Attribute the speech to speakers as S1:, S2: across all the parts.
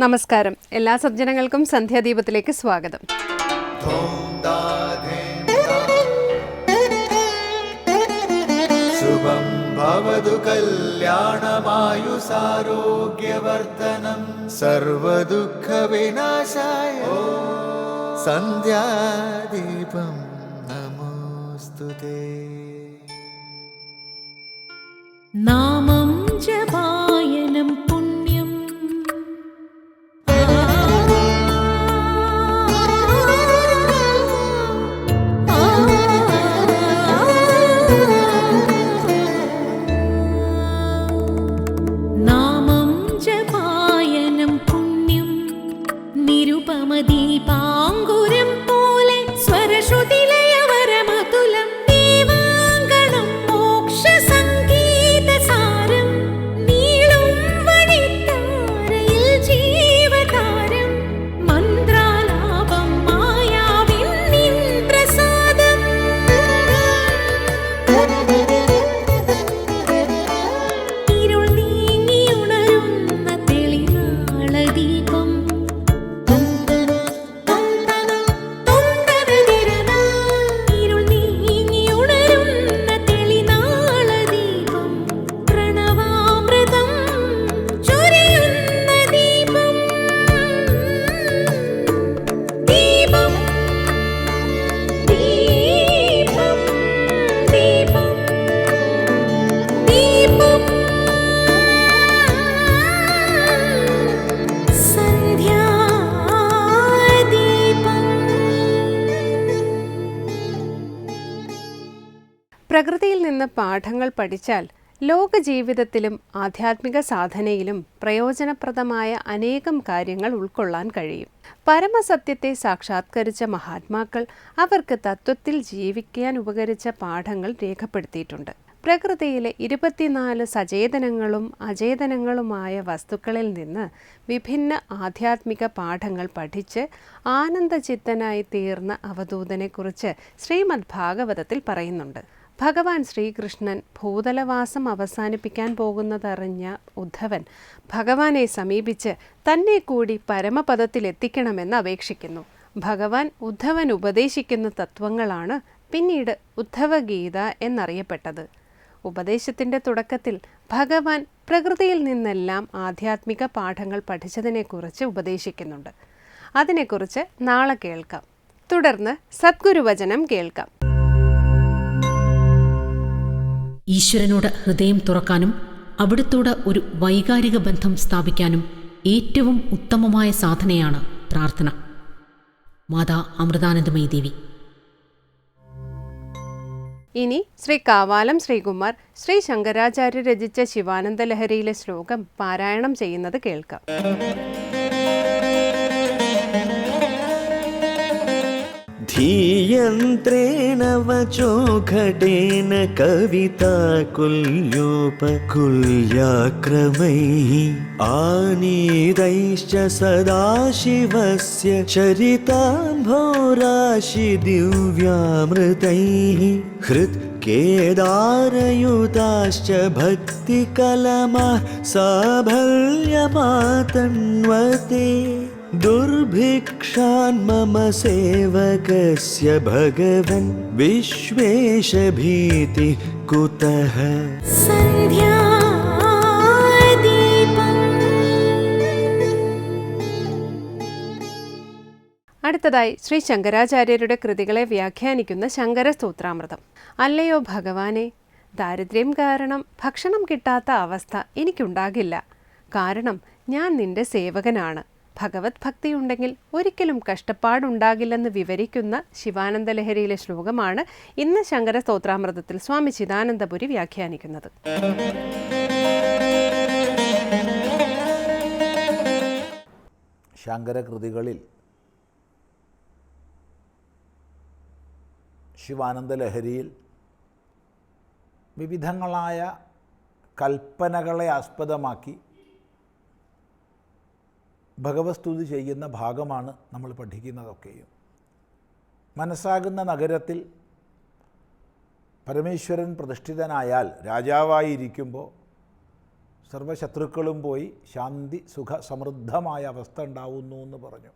S1: നമസ്കാരം. എല്ലാ സജ്ജനങ്ങൾക്കും സന്ധ്യാദീപത്തിലേക്ക് സ്വാഗതം.
S2: ശുഭം ഭവതു കല്യാണമായുസാരോഗ്യവർദ്ധനം സർവദുഃഖ വിനാശായ സന്ധ്യാദീപം നമോസ്തുതേ.
S3: നാമം ജപായനം പുണ്യം നാമം ജപായനം പുണ്യം നിരുപമദീപാങ്കുരം പോലെ സ്വരശ്രുതിലയവരമതുലം ദീവാങ്കണം മോക്ഷസംഗീതസാരം നീളും വഴിത്താരയിൽ ജീവതാരം മന്ത്രാലാപം മായാവിൻ നിൻ പ്രസാദം ഇരുൾ നീങ്ങിയുണരുന്ന തെളിനാളദീപം ഇരുൾ നീങ്ങിയുണരുന്ന തെളിനാളദീപം പ്രണവാമൃതം ചൊരിയുന്ന ദീപം ദീപം ദീപം ദീപം ദീപം
S1: പ്രകൃതിയിൽ നിന്ന് പാഠങ്ങൾ പഠിച്ചാൽ ലോകജീവിതത്തിലും ആധ്യാത്മിക സാധനയിലും പ്രയോജനപ്രദമായ അനേകം കാര്യങ്ങൾ ഉൾക്കൊള്ളാൻ കഴിയും. പരമസത്യത്തെ സാക്ഷാത്കരിച്ച മഹാത്മാക്കൾ അവർക്ക് തത്വത്തിൽ ജീവിക്കാൻ ഉപകരിച്ച പാഠങ്ങൾ രേഖപ്പെടുത്തിയിട്ടുണ്ട്. പ്രകൃതിയിലെ 24 സചേതനങ്ങളും അചേതനങ്ങളുമായ വസ്തുക്കളിൽ നിന്ന് വിഭിന്ന ആധ്യാത്മിക പാഠങ്ങൾ പഠിച്ച് ആനന്ദചിത്തനായി തീർന്ന അവധൂതനെക്കുറിച്ച് ശ്രീമദ് ഭാഗവതത്തിൽ പറയുന്നുണ്ട്. ഭഗവാൻ ശ്രീകൃഷ്ണൻ ഭൂതലവാസം അവസാനിപ്പിക്കാൻ പോകുന്നതറിഞ്ഞ ഉദ്ധവൻ ഭഗവാനെ സമീപിച്ച് തന്നെ കൂടി പരമപദത്തിലെത്തിക്കണമെന്ന് അപേക്ഷിക്കുന്നു. ഭഗവാൻ ഉദ്ധവൻ ഉപദേശിക്കുന്ന തത്വങ്ങളാണ് പിന്നീട് ഉദ്ധവഗീത എന്നറിയപ്പെട്ടത്. ഉപദേശത്തിൻ്റെ തുടക്കത്തിൽ ഭഗവാൻ പ്രകൃതിയിൽ നിന്നെല്ലാം ആധ്യാത്മിക പാഠങ്ങൾ പഠിച്ചതിനെക്കുറിച്ച് ഉപദേശിക്കുന്നുണ്ട്. അതിനെക്കുറിച്ച് നാളെ കേൾക്കാം. തുടർന്ന് സദ്ഗുരുവചനം കേൾക്കാം.
S4: ഈശ്വരനോട് ഹൃദയം തുറക്കാനും അവിടുത്തോട് ഒരു വൈകാരിക ബന്ധം സ്ഥാപിക്കാനും ഏറ്റവും ഉത്തമമായ സാധനയാണ് പ്രാർത്ഥന. മാതാ അമൃതാനന്ദമയി ദേവി.
S1: ഇനി ശ്രീ കാവാലം ശ്രീകുമാർ ശ്രീ ശങ്കരാചാര്യ രചിച്ച ശിവാനന്ദ ലഹരിയിലെ ശ്ലോകം പാരായണം ചെയ്യുന്നത് കേൾക്കാം.
S2: ധീയന്ത്രേണ വചോഘടേന കവിതാകുല്യോപകുല്യാക്രമൈഃ ആനീതൈശ്ച സദാശിവസ്യ ചരിതാംഭോരാശി ദിവ്യാമൃതൈഃ ഹൃത്കേദാരയുതാശ്ച ഭക്തികലമഃ സാഫല്യമാതന്വതേ ദുർഭിക്ഷാൻ മമ സേവകസ്യ ഭഗവൻ വിശ്വേശഭീതി കുതഃ.
S1: അടുത്തതായി ശ്രീ ശങ്കരാചാര്യരുടെ കൃതികളെ വ്യാഖ്യാനിക്കുന്ന ശങ്കരസ്തോത്രാമൃതം. അല്ലയോ ഭഗവാനെ, ദാരിദ്ര്യം കാരണം ഭക്ഷണം കിട്ടാത്ത അവസ്ഥ എനിക്കുണ്ടാകില്ല. കാരണം ഞാൻ നിന്റെ സേവകനാണ്. ഭഗവത് ഭക്തിയുണ്ടെങ്കിൽ ഒരിക്കലും കഷ്ടപ്പാടുണ്ടാകില്ലെന്ന് വിവരിക്കുന്ന ശിവാനന്ദ ലഹരിയിലെ ശ്ലോകമാണ് ഇന്ന് ശങ്കര സ്തോത്രാമൃതത്തിൽ സ്വാമി ചിദാനന്ദപുരി വ്യാഖ്യാനിക്കുന്നത്.
S5: ശങ്കരകൃതികളിൽ ശിവാനന്ദ ലഹരിയിൽ വിവിധങ്ങളായ കൽപ്പനകളെ ആസ്പദമാക്കി ഭഗവസ്തുതി ചെയ്യുന്ന ഭാഗമാണ് നമ്മൾ പഠിക്കുന്നതൊക്കെയും. മനസ്സാകുന്ന നഗരത്തിൽ പരമേശ്വരൻ പ്രതിഷ്ഠിതനായാൽ രാജാവായിരിക്കുമ്പോൾ സർവശത്രുക്കളും പോയി ശാന്തി സുഖ സമൃദ്ധമായ അവസ്ഥ ഉണ്ടാവുന്നു എന്ന് പറഞ്ഞു.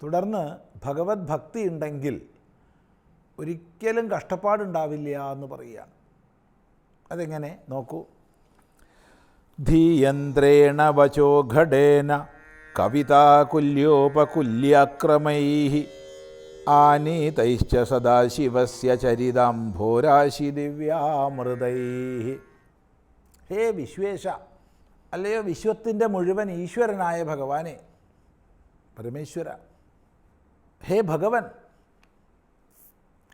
S5: തുടർന്ന് ഭഗവത് ഭക്തി ഉണ്ടെങ്കിൽ ഒരിക്കലും കഷ്ടപ്പാടുണ്ടാവില്ല എന്ന് പറയുകയാണ്. അതെങ്ങനെ നോക്കൂ. ധീയന്ത്രേണ വചോ ഘടേന കവിതാകുല്യോപകുല്യാക്രമൈഃ ആനീതൈശ്ച സദാശിവസ്യ ചരിതാംഭോരാശി ദിവ്യാമൃതൈഃ. ഹേ വിശ്വേശ, അല്ലയോ വിശ്വത്തിൻ്റെ മുഴുവൻ ഈശ്വരനായ ഭഗവാനെ, പരമേശ്വര, ഹേ ഭഗവൻ,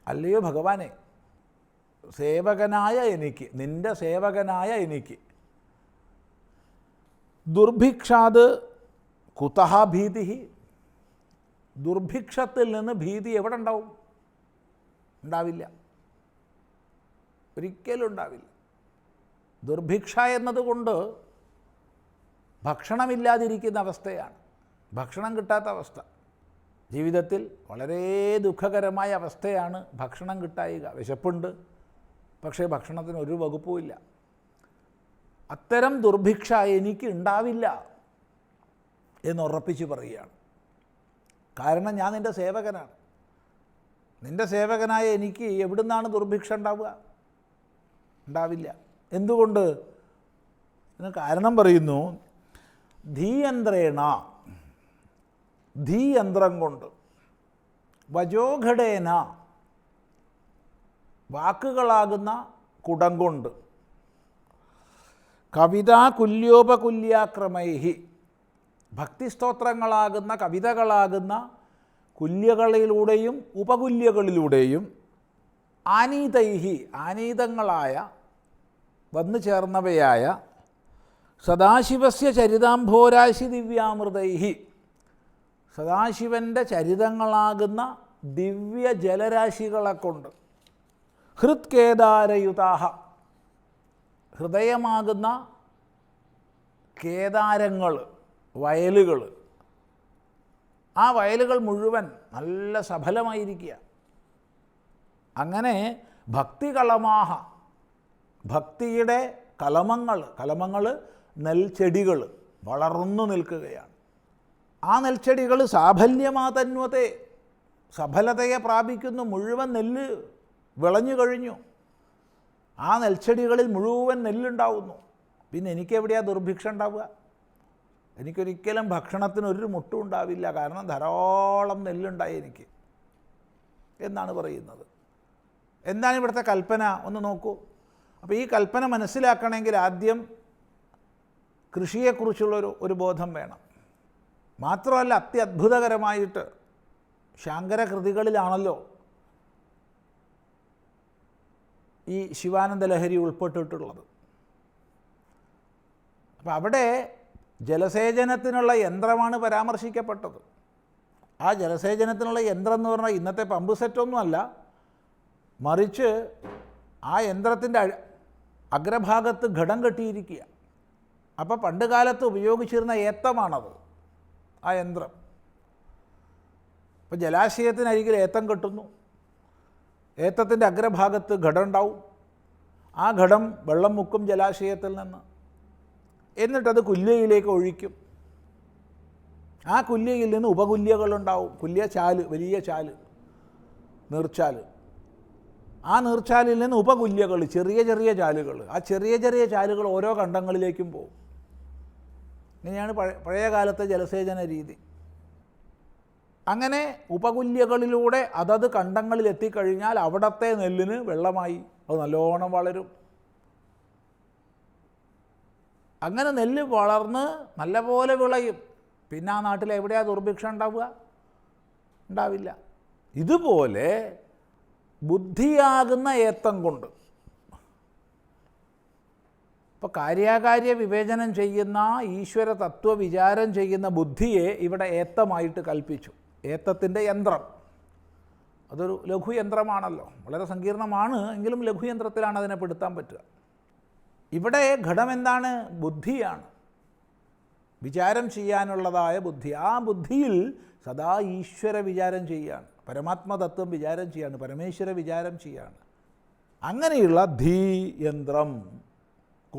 S5: അല്ലയോ ഭഗവാനെ, സേവകനായ എനിക്ക്, നിൻ്റെ സേവകനായ എനിക്ക്, ദുർഭിക്ഷാത് കുതഹ ഭീതി, ദുർഭിക്ഷത്തിൽ നിന്ന് ഭീതി എവിടെ ഉണ്ടാവും? ഉണ്ടാവില്ല, ഒരിക്കലും ഉണ്ടാവില്ല. ദുർഭിക്ഷ എന്നതുകൊണ്ട് ഭക്ഷണമില്ലാതിരിക്കുന്ന അവസ്ഥയാണ്, ഭക്ഷണം കിട്ടാത്ത അവസ്ഥ. ജീവിതത്തിൽ വളരെ ദുഃഖകരമായ അവസ്ഥയാണ് ഭക്ഷണം കിട്ടായിക. വിശപ്പുണ്ട്, പക്ഷേ ഭക്ഷണത്തിന് ഒരു വകുപ്പുമില്ല. അത്തരം ദുർഭിക്ഷ എനിക്ക് ഉണ്ടാവില്ല എന്നുറപ്പിച്ച് പറയുകയാണ്. കാരണം ഞാൻ നിൻ്റെ സേവകനാണ്. നിൻ്റെ സേവകനായ എനിക്ക് എവിടുന്നാണ് ദുർഭിക്ഷ ഉണ്ടാവുക? ഉണ്ടാവില്ല. എന്തുകൊണ്ട്? ഇതിന് കാരണം പറയുന്നു. ധീയന്ത്രേണ, ധീയന്ത്രം കൊണ്ട്, വജോഘടേന, വാക്കുകളാകുന്ന കുടം കൊണ്ട്, കവിതാകുല്യോപകുല്യാക്രമൈഃ, ഭക്തിസ്തോത്രങ്ങളാകുന്ന കവിതകളാകുന്ന കുല്യകളിലൂടെയും ഉപകുല്യകളിലൂടെയും, ആനീതൈഹി, ആനീതങ്ങളായ വന്നു ചേർന്നവയായ, സദാശിവസ്യ ചരിതാംഭോരാശി ദിവ്യാമൃതൈഹി, സദാശിവൻ്റെ ചരിതങ്ങളാകുന്ന ദിവ്യ ജലരാശികളെ കൊണ്ട്, ഹൃത്കേദാരയുതാഹ, ഹൃദയമാകുന്ന കേദാരങ്ങൾ, വയലുകൾ, ആ വയലുകൾ മുഴുവൻ നല്ല സഫലമായിരിക്കുക. അങ്ങനെ ഭക്തികളമാഹ, ഭക്തിയുടെ കലമങ്ങൾ, കലമങ്ങൾ നെൽച്ചെടികൾ വളർന്നു നിൽക്കുകയാണ്. ആ നെൽച്ചെടികൾ സാഫല്യമാതന്വത്തെ, സഫലതയെ പ്രാപിക്കുന്നു. മുഴുവൻ നെല്ല് വിളഞ്ഞു കഴിഞ്ഞു. ആ നെൽച്ചെടികളിൽ മുഴുവൻ നെല്ലുണ്ടാവുന്നു. പിന്നെ എനിക്കെവിടെയാണ് ദുർഭിക്ഷ ഉണ്ടാവുക? എനിക്കൊരിക്കലും ഭക്ഷണത്തിനൊരു മുട്ടും ഉണ്ടാവില്ല. കാരണം ധാരാളം നെല്ലുണ്ടായി എനിക്ക് എന്നാണ് പറയുന്നത്. എന്താണ് ഇവിടുത്തെ കൽപ്പന? ഒന്ന് നോക്കൂ. അപ്പോൾ ഈ കൽപ്പന മനസ്സിലാക്കണമെങ്കിൽ ആദ്യം കൃഷിയെക്കുറിച്ചുള്ളൊരു ബോധം വേണം. മാത്രമല്ല, അത്യത്ഭുതകരമായിട്ട് ശാങ്കര കൃതികളിലാണല്ലോ ഈ ശിവാനന്ദ ലഹരി ഉൾപ്പെട്ടിട്ടുള്ളത്. അപ്പം അവിടെ ജലസേചനത്തിനുള്ള യന്ത്രമാണ് പരാമർശിക്കപ്പെട്ടത്. ആ ജലസേചനത്തിനുള്ള യന്ത്രം എന്ന് പറഞ്ഞാൽ ഇന്നത്തെ പമ്പ് സെറ്റൊന്നുമല്ല, മറിച്ച് ആ യന്ത്രത്തിൻ്റെ അഗ്രഭാഗത്ത് ഘടം കെട്ടിയിരിക്കുക. അപ്പോൾ പണ്ട് കാലത്ത് ഉപയോഗിച്ചിരുന്ന ഏത്തമാണത്, ആ യന്ത്രം. അപ്പോൾ ജലാശയത്തിനരികിൽ ഏത്തം കെട്ടുന്നു, ഏത്തത്തിൻ്റെ അഗ്രഭാഗത്ത് ഘടം ഉണ്ടാവും. ആ ഘടം വെള്ളം മുക്കും ജലാശയത്തിൽ നിന്ന്. എന്നിട്ടത് കുല്യയിലേക്ക് ഒഴിക്കും. ആ കുല്യയിൽ നിന്ന് ഉപകുല്യകളുണ്ടാവും. കുല്യ ചാല്, വലിയ ചാല്, നീർച്ചാല്. ആ നീർച്ചാലിൽ നിന്ന് ഉപകുല്യകൾ, ചെറിയ ചെറിയ ചാലുകൾ. ആ ചെറിയ ചെറിയ ചാലുകൾ ഓരോ കണ്ടങ്ങളിലേക്കും പോകും. ഇങ്ങനെയാണ് പഴയ കാലത്തെ ജലസേചന രീതി. അങ്ങനെ ഉപകുല്യകളിലൂടെ അതത് കണ്ടങ്ങളിൽ എത്തിക്കഴിഞ്ഞാൽ അവിടത്തെ നെല്ലിന് വെള്ളമായി, അത് നല്ലോണം വളരും. അങ്ങനെ നെല്ല് വളർന്ന് നല്ലപോലെ വിളയും. പിന്നെ ആ നാട്ടിൽ എവിടെയാണ് ദുർഭിക്ഷ ഉണ്ടാവുക? ഉണ്ടാവില്ല. ഇതുപോലെ ബുദ്ധിയാകുന്ന ഏത്തം കൊണ്ട്, ഇപ്പോൾ കാര്യാകാര്യ വിവേചനം ചെയ്യുന്ന ഈശ്വര തത്വവിചാരം ചെയ്യുന്ന ബുദ്ധിയെ ഇവിടെ ഏത്തമായിട്ട് കൽപ്പിച്ചു. ഏത്തത്തിൻ്റെ യന്ത്രം, അതൊരു ലഘുയന്ത്രമാണല്ലോ, വളരെ സങ്കീർണമാണ് എങ്കിലും ലഘുയന്ത്രത്തിലാണ് അതിനെ പെടുത്താൻ പറ്റുക. ഇവിടെ ഘടം എന്താണ്? ബുദ്ധിയാണ്, വിചാരം ചെയ്യാനുള്ളതായ ബുദ്ധി. ആ ബുദ്ധിയിൽ സദാ ഈശ്വര വിചാരം ചെയ്യുകയാണ്, പരമാത്മതത്വം വിചാരം ചെയ്യാണ്, പരമേശ്വര വിചാരം ചെയ്യാണ്. അങ്ങനെയുള്ള ധീ യന്ത്രം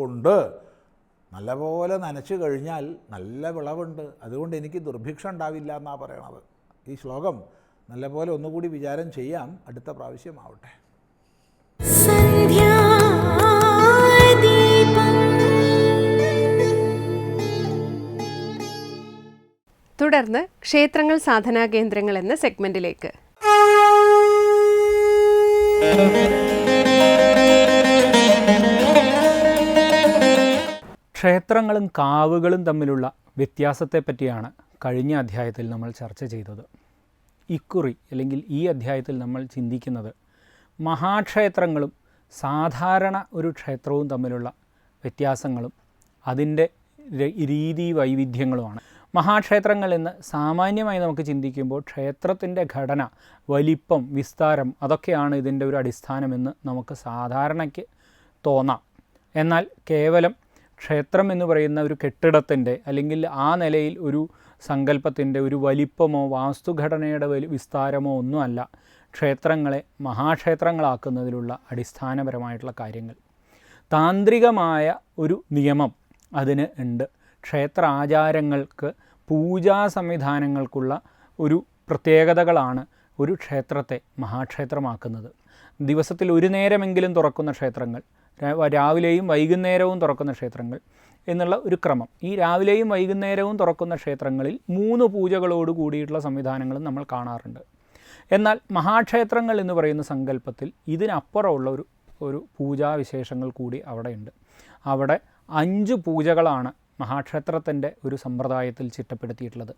S5: കൊണ്ട് നല്ലപോലെ നനച്ചു കഴിഞ്ഞാൽ നല്ല വിളവുണ്ട്. അതുകൊണ്ട് എനിക്ക് ദുർഭിക്ഷം ഉണ്ടാവില്ല എന്നാണ് പറയണത്. ഈ ശ്ലോകം നല്ലപോലെ ഒന്നുകൂടി വിചാരം ചെയ്യാം. അടുത്ത പ്രാവശ്യമാവട്ടെ.
S1: തുടർന്ന് ക്ഷേത്രങ്ങൾ സാധനാ കേന്ദ്രങ്ങൾ എന്ന സെഗ്മെന്റിലേക്ക്.
S6: ക്ഷേത്രങ്ങളും കാവുകളും തമ്മിലുള്ള വ്യത്യാസത്തെപ്പറ്റിയാണ് കഴിഞ്ഞ അധ്യായത്തിൽ നമ്മൾ ചർച്ച ചെയ്തത്. ഇക്കുറി അല്ലെങ്കിൽ ഈ അധ്യായത്തിൽ നമ്മൾ ചിന്തിക്കുന്നത് മഹാക്ഷേത്രങ്ങളും സാധാരണ ഒരു ക്ഷേത്രവും തമ്മിലുള്ള വ്യത്യാസങ്ങളും അതിൻ്റെ രീതി വൈവിധ്യങ്ങളുമാണ്. മഹാക്ഷേത്രങ്ങൾ എന്ന് സാമാന്യമായി നമുക്ക് ചിന്തിക്കുമ്പോൾ ക്ഷേത്രത്തിൻ്റെ ഘടന, വലിപ്പം, വിസ്താരം അതൊക്കെയാണ് ഇതിൻ്റെ ഒരു അടിസ്ഥാനമെന്ന് നമുക്ക് സാധാരണയ്ക്ക് തോന്നാം. എന്നാൽ കേവലം ക്ഷേത്രം എന്ന് പറയുന്ന ഒരു കെട്ടിടത്തിൻ്റെ അല്ലെങ്കിൽ ആ നിലയിൽ ഒരു സങ്കല്പത്തിൻ്റെ ഒരു വലിപ്പമോ വാസ്തുഘടനയുടെ വിസ്താരമോ ഒന്നുമല്ല ക്ഷേത്രങ്ങളെ മഹാക്ഷേത്രങ്ങളാക്കുന്നതിലുള്ള അടിസ്ഥാനപരമായിട്ടുള്ള കാര്യങ്ങൾ. താന്ത്രികമായ ഒരു നിയമം അതിന് ഉണ്ട്. ക്ഷേത്ര ആചാരങ്ങൾക്ക്, പൂജാ സംവിധാനങ്ങൾക്കുള്ള ഒരു പ്രത്യേകതകളാണ് ഒരു ക്ഷേത്രത്തെ മഹാക്ഷേത്രമാക്കുന്നത്. ദിവസത്തിൽ ഒരു നേരമെങ്കിലും തുറക്കുന്ന ക്ഷേത്രങ്ങൾ, രാവിലെയും വൈകുന്നേരവും തുറക്കുന്ന ക്ഷേത്രങ്ങൾ എന്നുള്ള ഒരു ക്രമം. ഈ രാവിലെയും വൈകുന്നേരവും തുറക്കുന്ന ക്ഷേത്രങ്ങളിൽ 3 പൂജകളോട് കൂടിയിട്ടുള്ള സംവിധാനങ്ങളും നമ്മൾ കാണാറുണ്ട്. എന്നാൽ മഹാക്ഷേത്രങ്ങൾ എന്ന് പറയുന്ന സങ്കല്പത്തിൽ ഇതിനപ്പുറമുള്ള ഒരു പൂജാവിശേഷങ്ങൾ കൂടി അവിടെയുണ്ട്. അവിടെ 5 പൂജകളാണ് മഹാക്ഷേത്രത്തിൻ്റെ ഒരു സമ്പ്രദായത്തിൽ ചിട്ടപ്പെടുത്തിയിട്ടുള്ളത്.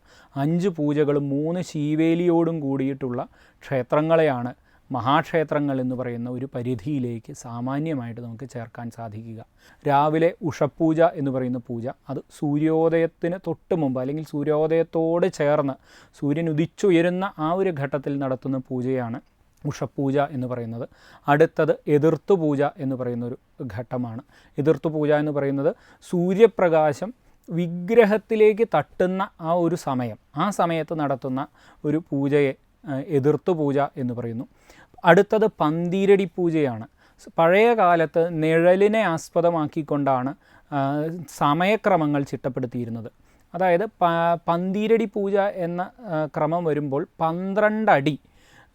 S6: 5 പൂജകളും 3 ശീവേലിയോടും കൂടിയിട്ടുള്ള ക്ഷേത്രങ്ങളെയാണ് മഹാക്ഷേത്രങ്ങൾ എന്ന് പറയുന്ന ഒരു പരിധിയിലേക്ക് സാമാന്യമായിട്ട് നമുക്ക് ചേർക്കാൻ സാധിക്കുക. രാവിലെ ഉഷപ്പൂജ എന്ന് പറയുന്ന പൂജ, അത് സൂര്യോദയത്തിന് തൊട്ട് മുമ്പ് അല്ലെങ്കിൽ സൂര്യോദയത്തോട് ചേർന്ന് സൂര്യൻ ഉദിച്ചുയരുന്ന ആ ഒരു ഘട്ടത്തിൽ നടത്തുന്ന പൂജയാണ് ഉഷപ്പൂജ എന്ന് പറയുന്നത്. അടുത്തത് എതിർത്തു പൂജ എന്ന് പറയുന്നൊരു ഘട്ടമാണ്. എതിർത്തു പൂജ എന്ന് പറയുന്നത് സൂര്യപ്രകാശം വിഗ്രഹത്തിലേക്ക് തട്ടുന്ന ആ ഒരു സമയം, ആ സമയത്ത് നടത്തുന്ന ഒരു പൂജയെ എതിർത്തു പൂജ എന്ന് പറയുന്നു. അടുത്തത് പന്തീരടി പൂജയാണ്. പഴയ കാലത്ത് നിഴലിനെ ആസ്പദമാക്കിക്കൊണ്ടാണ് സമയക്രമങ്ങൾ ചിട്ടപ്പെടുത്തിയിരുന്നത്. അതായത് പന്തീരടി പൂജ എന്ന ക്രമം വരുമ്പോൾ 12 അടി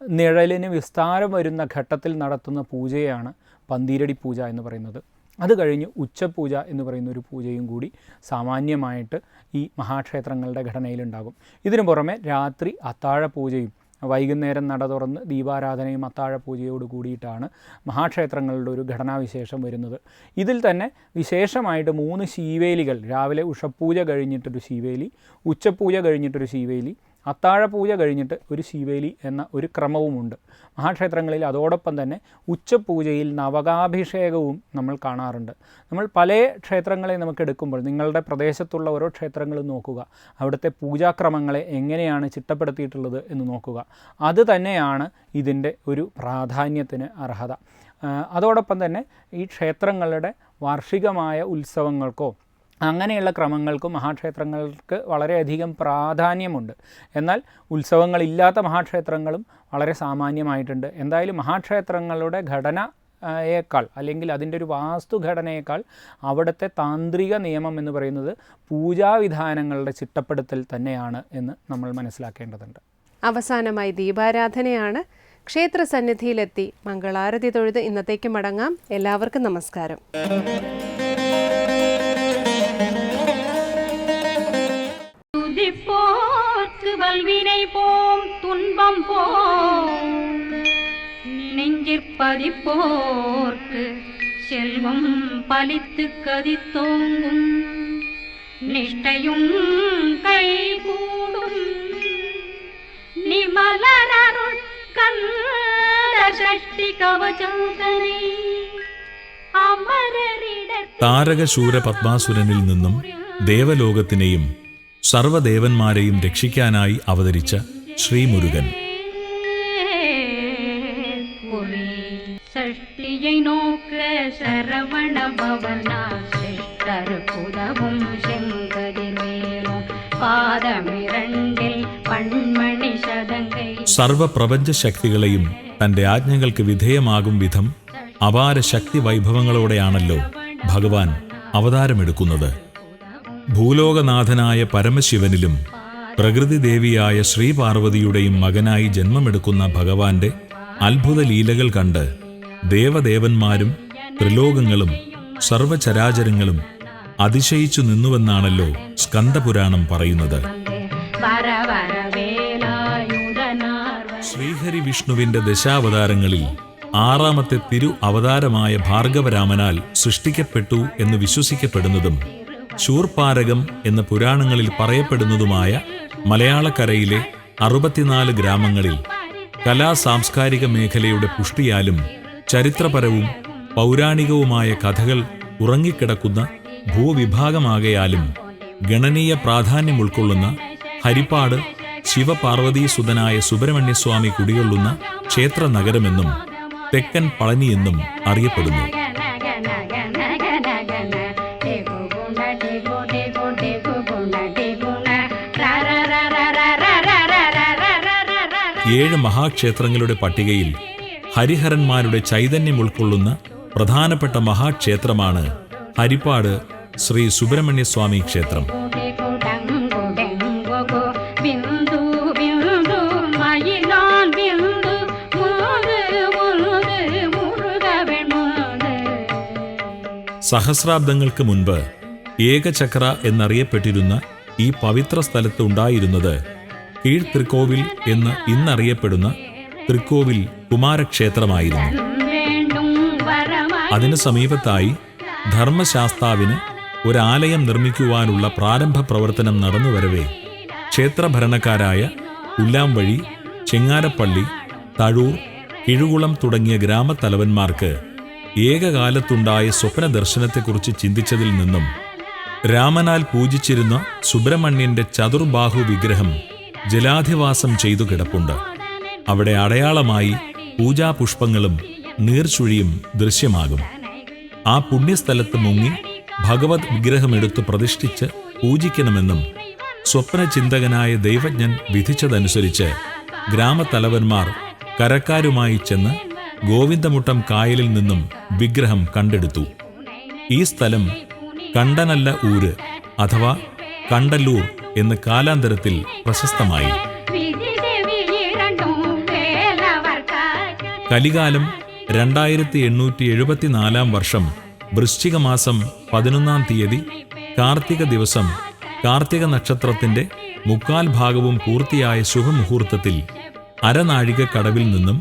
S6: നിഴലിന് വിസ്താരം വരുന്ന ഘട്ടത്തിൽ നടത്തുന്ന പൂജയാണ് പന്തീരടി പൂജ എന്ന് പറയുന്നത്. അത് കഴിഞ്ഞ് ഉച്ചപൂജ എന്ന് പറയുന്ന ഒരു പൂജയും കൂടി സാമാന്യമായിട്ട് ഈ മഹാക്ഷേത്രങ്ങളുടെ ഘടനയിലുണ്ടാകും. ഇതിനു പുറമെ രാത്രി അത്താഴ പൂജയും വൈകുന്നേരം നട തുറന്ന് ദീപാരാധനയും അത്താഴ പൂജയോട് കൂടിയിട്ടാണ് മഹാക്ഷേത്രങ്ങളുടെ ഒരു ഘടനാവിശേഷം വരുന്നത്. ഇതിൽ തന്നെ വിശേഷമായിട്ട് 3 ശീവേലികൾ, രാവിലെ ഉഷപ്പൂജ കഴിഞ്ഞിട്ടൊരു ശീവേലി, ഉച്ചപൂജ കഴിഞ്ഞിട്ടൊരു ശീവേലി, അത്താഴ പൂജ കഴിഞ്ഞിട്ട് ഒരു ശീവേലി എന്ന ഒരു ക്രമവുമുണ്ട് മഹാക്ഷേത്രങ്ങളിൽ. അതോടൊപ്പം തന്നെ ഉച്ചപൂജയിൽ നവകാഭിഷേകവും നമ്മൾ കാണാറുണ്ട്. നമ്മൾ പല ക്ഷേത്രങ്ങളെ നമുക്ക് എടുക്കുമ്പോൾ നിങ്ങളുടെ പ്രദേശത്തുള്ള ഓരോ ക്ഷേത്രങ്ങളും നോക്കുക, അവിടുത്തെ പൂജാക്രമങ്ങളെ എങ്ങനെയാണ് ചിട്ടപ്പെടുത്തിയിട്ടുള്ളത് എന്ന് നോക്കുക. അത് തന്നെയാണ് ഇതിൻ്റെ ഒരു പ്രാധാന്യത്തിന് അർഹത. അതോടൊപ്പം തന്നെ ഈ ക്ഷേത്രങ്ങളുടെ വാർഷികമായ ഉത്സവങ്ങൾക്കോ അങ്ങനെയുള്ള ക്രമങ്ങൾക്കും മഹാക്ഷേത്രങ്ങൾക്ക് വളരെയധികം പ്രാധാന്യമുണ്ട്. എന്നാൽ ഉത്സവങ്ങളില്ലാത്ത മഹാക്ഷേത്രങ്ങളും വളരെ സാമാന്യമായിട്ടുണ്ട്. എന്തായാലും മഹാക്ഷേത്രങ്ങളുടെ ഘടനയേക്കാൾ അല്ലെങ്കിൽ അതിൻ്റെ ഒരു വാസ്തുഘടനയേക്കാൾ അവിടുത്തെ താന്ത്രിക നിയമം എന്ന് പറയുന്നത് പൂജാവിധാനങ്ങളുടെ ചിട്ടപ്പെടുത്തൽ തന്നെയാണ് എന്ന് നമ്മൾ മനസ്സിലാക്കേണ്ടതുണ്ട്.
S1: അവസാനമായി ദീപാരാധനയാണ്. ക്ഷേത്ര സന്നിധിയിലെത്തി മംഗളാരതി തൊഴുത് ഇന്നത്തേക്ക് മടങ്ങാം. എല്ലാവർക്കും നമസ്കാരം.
S3: துதிப்போர்க்கு வல்வினை போம் துன்பம் போம், நெஞ்சிற்பதிப்போர்க்கு செல்வம் பலித்து கதித்தோங்கும், நிஷ்டையும் கைகூடும் நிமலரருள் கந்த சஷ்டி கவചന്തனை അമരരിട
S7: താരകശൂര പത്മാസുരനിൽ നിന്നും ദേവലോകത്തിനെയും സർവദേവന്മാരെയും രക്ഷിക്കാനായി അവതരിച്ച ശ്രീമുരുകൻ.
S3: சஷ்டியை நோக்க சரவண பவனா சிஷ்டர்புதவும் செங்கதிர்வேலும் പാദമിരണ്ടിൽ പൺമണി ശതങ്കൈ.
S7: സർവപ്രപഞ്ച ശക്തികളെയും തന്റെ ആജ്ഞകൾക്ക് വിധേയമാകും വിധം അപാര ശക്തി വൈഭവങ്ങളോടെയാണല്ലോ ഭഗവാൻ അവതാരമെടുക്കുന്നത്. ഭൂലോകനാഥനായ പരമശിവനിലും പ്രകൃതിദേവിയായ ശ്രീപാർവതിയുടെയും മകനായി ജന്മമെടുക്കുന്ന ഭഗവാന്റെ അത്ഭുത ലീലകൾ കണ്ട് ദേവദേവന്മാരും ത്രിലോകങ്ങളും സർവചരാചരങ്ങളും അതിശയിച്ചു നിന്നുവെന്നാണല്ലോ സ്കന്ദപുരാണം പറയുന്നത്. ശ്രീഹരി വിഷ്ണുവിന്റെ ദശാവതാരങ്ങളിൽ 6ാമത്തെ തിരു അവതാരമായ ഭാർഗവരാമനാൽ സൃഷ്ടിക്കപ്പെട്ടു എന്ന് വിശ്വസിക്കപ്പെടുന്നതും ശൂർപാരകം എന്ന പുരാണങ്ങളിൽ പറയപ്പെടുന്നതുമായ മലയാളക്കരയിലെ 64 ഗ്രാമങ്ങളിൽ കലാസാംസ്കാരിക മേഖലയുടെ പുഷ്ടിയാലും ചരിത്രപരവും പൗരാണികവുമായ കഥകൾ ഉറങ്ങിക്കിടക്കുന്ന ഭൂവിഭാഗമാകയാലും ഗണനീയ പ്രാധാന്യം ഉൾക്കൊള്ളുന്ന ഹരിപ്പാട് ശിവപാർവതീസുതനായ സുബ്രഹ്മണ്യസ്വാമി കുടികൊള്ളുന്ന ക്ഷേത്ര നഗരമെന്നും തെക്കൻ പളനിയെന്നും അറിയപ്പെടുന്നു. ഏഴ് മഹാക്ഷേത്രങ്ങളുടെ പട്ടികയിൽ ഹരിഹരന്മാരുടെ ചൈതന്യം ഉൾക്കൊള്ളുന്ന പ്രധാനപ്പെട്ട മഹാക്ഷേത്രമാണ് ഹരിപ്പാട് ശ്രീ സുബ്രഹ്മണ്യസ്വാമി ക്ഷേത്രം. സഹസ്രാബ്ദങ്ങൾക്ക് മുൻപ് ഏകചക്ര എന്നറിയപ്പെട്ടിരുന്ന ഈ പവിത്ര സ്ഥലത്ത് ഉണ്ടായിരുന്നത് കീഴ്ത്രിക്കോവിൽ എന്ന് ഇന്നറിയപ്പെടുന്ന തൃക്കോവിൽ കുമാരക്ഷേത്രമായിരുന്നു. അതിനു സമീപത്തായി ധർമ്മശാസ്താവിന് ഒരാലയം നിർമ്മിക്കുവാനുള്ള പ്രാരംഭ പ്രവർത്തനം നടന്നുവരവേ ക്ഷേത്രഭരണക്കാരായ ഉല്ലാംവഴി, ചെങ്ങാരപ്പള്ളി, തഴൂർ, കിഴുകുളം തുടങ്ങിയ ഗ്രാമത്തലവന്മാർക്ക് ഏകകാലത്തുണ്ടായ സ്വപ്ന ദർശനത്തെക്കുറിച്ച് ചിന്തിച്ചതിൽ നിന്നും രാമനാൽ പൂജിച്ചിരുന്ന സുബ്രഹ്മണ്യന്റെ ചതുർബാഹു വിഗ്രഹം ജലാധിവാസം ചെയ്തു കിടപ്പുണ്ട്. അവിടെ അടയാളമായി പൂജാപുഷ്പങ്ങളും നീർച്ചുഴിയും ദൃശ്യമാകും. ആ പുണ്യസ്ഥലത്ത് മുങ്ങി ഭഗവത് വിഗ്രഹമെടുത്ത് പ്രതിഷ്ഠിച്ച് പൂജിക്കണമെന്നും സ്വപ്നചിന്തകനായ ദൈവജ്ഞൻ വിധിച്ചതനുസരിച്ച് ഗ്രാമത്തലവന്മാർ കരക്കാരുമായി ചെന്ന് ഗോവിന്ദമുട്ടം കായലിൽ നിന്നും വിഗ്രഹം കണ്ടെടുത്തു. ഈ സ്ഥലം കണ്ടനല്ല ഊര് അഥവാ കണ്ടല്ലൂർ എന്ന് കാലാന്തരത്തിൽ പ്രശസ്തമായി. കലികാലം 2874 വർഷം വൃശ്ചിക മാസം 11-ാം തീയതി കാർത്തിക ദിവസം കാർത്തിക നക്ഷത്രത്തിന്റെ 3/4 ഭാഗവും പൂർത്തിയായ ശുഭമുഹൂർത്തത്തിൽ അരനാഴിക കടവിൽ നിന്നും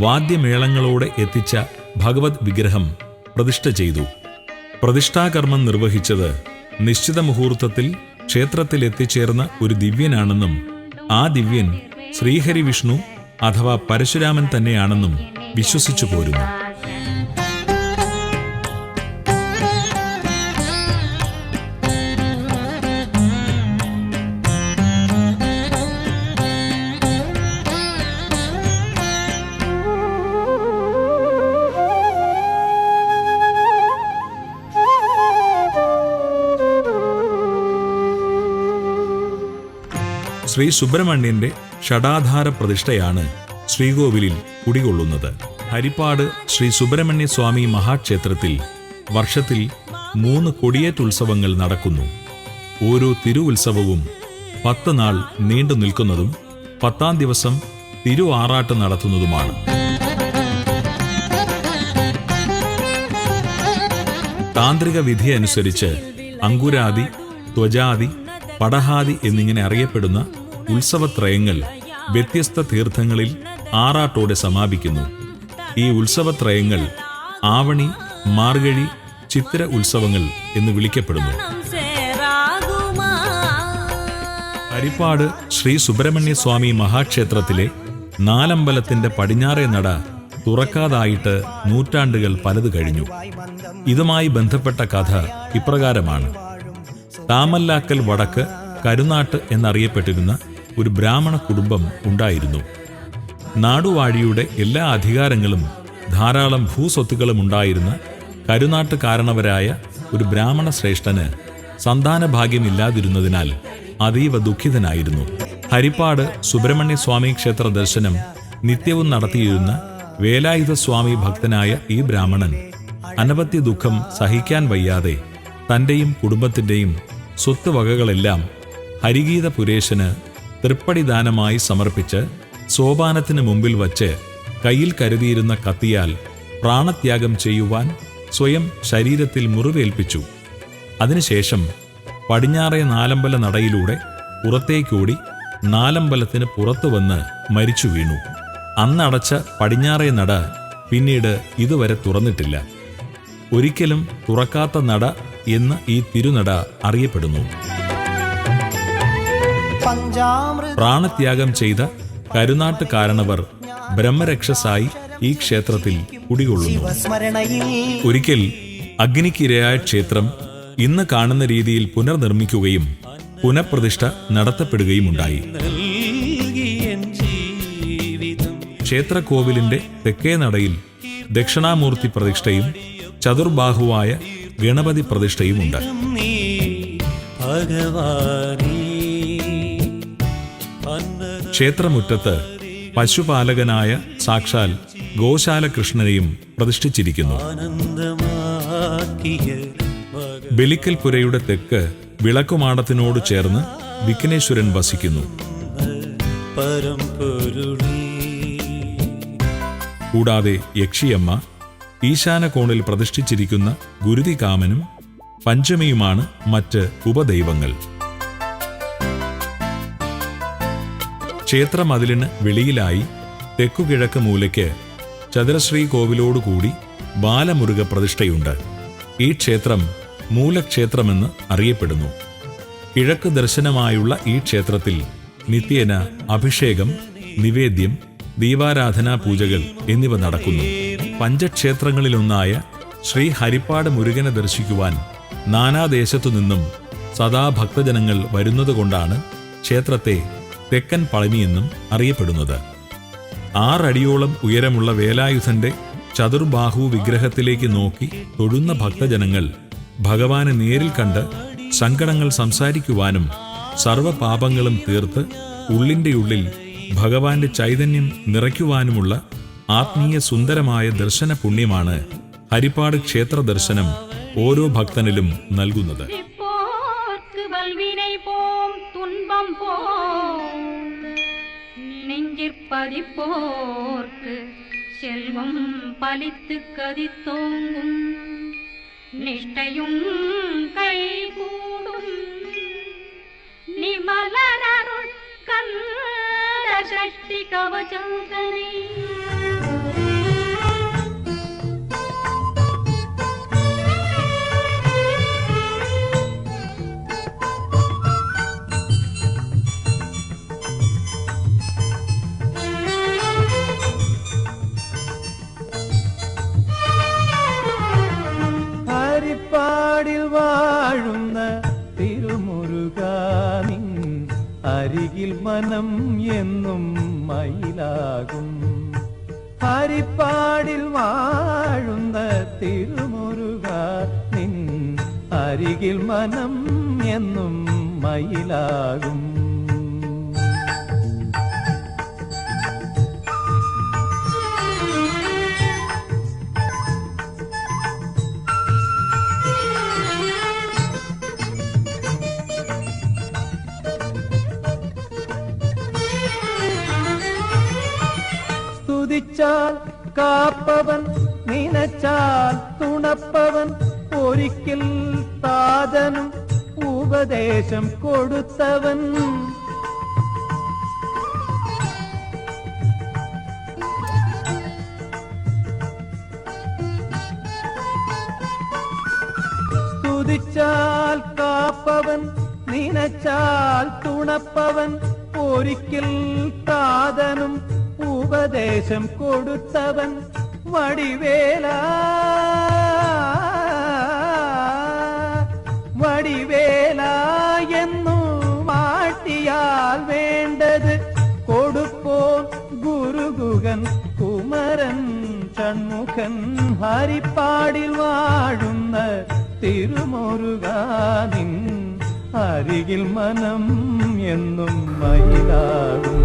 S7: വാദ്യമേളങ്ങളോടെ എത്തിച്ച ഭഗവത് വിഗ്രഹം പ്രതിഷ്ഠ ചെയ്തു. പ്രതിഷ്ഠാകർമ്മം നിർവഹിച്ചത് നിശ്ചിത മുഹൂർത്തത്തിൽ ക്ഷേത്രത്തിൽ എത്തിച്ചേർന്ന ഒരു ദിവ്യനാണെന്നും ആ ദിവ്യൻ ശ്രീഹരി വിഷ്ണു അഥവാ പരശുരാമൻ തന്നെയാണെന്നും വിശ്വസിച്ചു പോരുന്നു. ശ്രീ സുബ്രഹ്മണ്യന്റെ ഷഡാധാര പ്രതിഷ്ഠയാണ് ശ്രീകോവിലിൽ കുടികൊള്ളുന്നത്. ഹരിപ്പാട് ശ്രീ സുബ്രഹ്മണ്യസ്വാമി മഹാക്ഷേത്രത്തിൽ വർഷത്തിൽ 3 കൊടിയേറ്റുത്സവങ്ങൾ നടക്കുന്നു. ഓരോ തിരുവുത്സവവും 10 നാൾ നീണ്ടു നിൽക്കുന്നതും 10-ാം ദിവസം തിരുവാറാട്ട് നടത്തുന്നതുമാണ്. താന്ത്രിക വിധി അനുസരിച്ച് അങ്കുരാദി, ത്വജാദി, പടഹാദി എന്നിങ്ങനെ അറിയപ്പെടുന്ന ഉത്സവത്രയങ്ങൾ വ്യത്യസ്ത തീർത്ഥങ്ങളിൽ ആറാട്ടോടെ സമാപിക്കുന്നു. ഈ ഉത്സവത്രയങ്ങൾ ആവണി, മാർഗഴി, ചിത്തിര ഉത്സവങ്ങൾ എന്ന് വിളിക്കപ്പെടുന്നു. ഹരിപ്പാട് ശ്രീ സുബ്രഹ്മണ്യസ്വാമി മഹാക്ഷേത്രത്തിലെ നാലമ്പലത്തിന്റെ പടിഞ്ഞാറേ നട തുറക്കാതായിട്ട് നൂറ്റാണ്ടുകൾ പലത് കഴിഞ്ഞു. ഇതുമായി ബന്ധപ്പെട്ട കഥ ഇപ്രകാരമാണ്. താമല്ലാക്കൽ വടക്ക് കരുനാട്ട് എന്നറിയപ്പെട്ടിരുന്ന ഒരു ബ്രാഹ്മണ കുടുംബം ഉണ്ടായിരുന്നു. നാടുവാഴിയുടെ എല്ലാ അധികാരങ്ങളും ധാരാളം ഭൂസ്വത്തുക്കളും ഉണ്ടായിരുന്ന കരുനാട്ട് കാരണവരായ ഒരു ബ്രാഹ്മണ ശ്രേഷ്ഠന് സന്താനഭാഗ്യമില്ലാതിരുന്നതിനാൽ അതീവ ദുഃഖിതനായിരുന്നു. ഹരിപ്പാട് സുബ്രഹ്മണ്യസ്വാമി ക്ഷേത്ര ദർശനം നിത്യവും നടത്തിയിരുന്ന വേലായുധസ്വാമി ഭക്തനായ ഈ ബ്രാഹ്മണൻ അനവധ്യ ദുഃഖം സഹിക്കാൻ വയ്യാതെ തൻ്റെയും കുടുംബത്തിൻ്റെയും സ്വത്തുവകകളെല്ലാം ഹരിഗീത പുരേശന് തൃപ്പടിദാനമായി സമർപ്പിച്ച് സോപാനത്തിന് മുമ്പിൽ വച്ച് കയ്യിൽ കരുതിയിരുന്ന കത്തിയാൽ പ്രാണത്യാഗം ചെയ്യുവാൻ സ്വയം ശരീരത്തിൽ മുറിവേൽപ്പിച്ചു. അതിനുശേഷം പടിഞ്ഞാറേ നാലമ്പല നടയിലൂടെ പുറത്തേക്കൂടി നാലമ്പലത്തിന് പുറത്തു വന്ന് മരിച്ചു വീണു. അന്നടച്ച പടിഞ്ഞാറേ നട പിന്നീട് ഇതുവരെ തുറന്നിട്ടില്ല. ഒരിക്കലും തുറക്കാത്ത നട എന്ന് ഈ തിരുനട അറിയപ്പെടുന്നു. പ്രാണത്യാഗം ചെയ്ത കരുനാട്ട് കാരണവർ ബ്രഹ്മരക്ഷസായി ഈ ക്ഷേത്രത്തിൽ കുടികൊള്ളുന്നു. ഒരിക്കൽ അഗ്നിക്കിരയായ ക്ഷേത്രം ഇന്ന് കാണുന്ന രീതിയിൽ പുനർനിർമ്മിക്കുകയും പുനഃപ്രതിഷ്ഠ നടത്തപ്പെടുകയുമുണ്ടായി. ക്ഷേത്രക്കോവിലിന്റെ തെക്കേ നടയിൽ ദക്ഷിണാമൂർത്തി പ്രതിഷ്ഠയും ചതുർബാഹുവായ ഗണപതി പ്രതിഷ്ഠയുമുണ്ട്. ക്ഷേത്രമുറ്റത്ത് പശുപാലകനായ സാക്ഷാൽ ഗോശാല കൃഷ്ണനെയും പ്രതിഷ്ഠിച്ചിരിക്കുന്നു. ബലിക്കൽ പുരയുടെ തെക്ക് വിളക്കുമാടത്തിനോട് ചേർന്ന് വിഘ്നേശ്വരൻ വസിക്കുന്നു. കൂടാതെ യക്ഷിയമ്മ, ഈശാന കോണിൽ പ്രതിഷ്ഠിച്ചിരിക്കുന്ന ഗുരുതികാമനും പഞ്ചമിയുമാണ് മറ്റ് ഉപദൈവങ്ങൾ. ക്ഷേത്രമതിലിന് വെളിയിലായി തെക്കുകിഴക്ക് മൂലയ്ക്ക് ചതുരശ്രീ കോവിലോടുകൂടി ബാലമുരുക പ്രതിഷ്ഠയുണ്ട്. ഈ ക്ഷേത്രം മൂലക്ഷേത്രമെന്ന് അറിയപ്പെടുന്നു. കിഴക്ക് ദർശനമായുള്ള ഈ ക്ഷേത്രത്തിൽ നിത്യേന അഭിഷേകം, നിവേദ്യം, ദീപാരാധനാ പൂജകൾ എന്നിവ നടക്കുന്നു. പഞ്ചക്ഷേത്രങ്ങളിലൊന്നായ ശ്രീ ഹരിപ്പാട് മുരുകനെ ദർശിക്കുവാൻ നാനാദേശത്തു നിന്നും സദാ ഭക്തജനങ്ങൾ വരുന്നതുകൊണ്ടാണ് ക്ഷേത്രത്തെ തെക്കൻ പളനിയെന്നും അറിയപ്പെടുന്നത്. 6 അടിയോളം ഉയരമുള്ള വേലായുധന്റെ ചതുർബാഹു വിഗ്രഹത്തിലേക്ക് നോക്കി തൊഴുന്ന ഭക്തജനങ്ങൾ ഭഗവാനെ നേരിൽ കണ്ട് സങ്കടങ്ങൾ സംസാരിക്കുവാനും സർവപാപങ്ങളും തീർത്ത് ഉള്ളിൻ്റെ ഉള്ളിൽ ഭഗവാന്റെ ചൈതന്യം നിറയ്ക്കുവാനുമുള്ള ആത്മീയ സുന്ദരമായ ദർശന പുണ്യമാണ് ഹരിപ്പാട് ക്ഷേത്ര ദർശനം ഓരോ ഭക്തനിലും നൽകുന്നത്.
S3: துன்பம் போம் நெஞ்சிற்பதிப்போர்க்கு செல்வம் பலித்து கதித்தோங்கும் நிஷ்டையும் கைகூடும் நிமலனருள் கந்த சஷ்டி கவசந்தனை
S8: ഹരിപ്പാടിൽ വാഴുന്ന തിരുമുരുകാനിൻ അരികിൽ മനം എന്നും മയിലാകും. ഹരിപ്പാടിൽ വാഴുന്ന തിരുമുരുകാനിൻ അരികിൽ മനം എന്നും മയിലാകും. സ്തുതിച്ചാൽ കാപ്പവൻ, നിനച്ചാൽ തുണപ്പവൻ, ഒരിക്കൽ താതനും ഉപദേശം കൊടുത്തവൻ. സ്തുതിച്ചാൽ കാപ്പവൻ, നിനച്ചാൽ തുണപ്പവൻ, ഒരിക്കൽ താതനും ഉപദേശം കൊടുത്തവൻ. വടിവേല വടിവേല എന്നു മാട്ടിയാൽ വേണ്ടത് കൊടുപ്പോൻ ഗുരുഗുഹൻ കുമരൻ ഷൺമുഖൻ. ഹരിപ്പാടിൽ വാഴുന്ന തിരുമുരുകാനിൻ അരികിൽ മനം എന്നും മയിലാകും.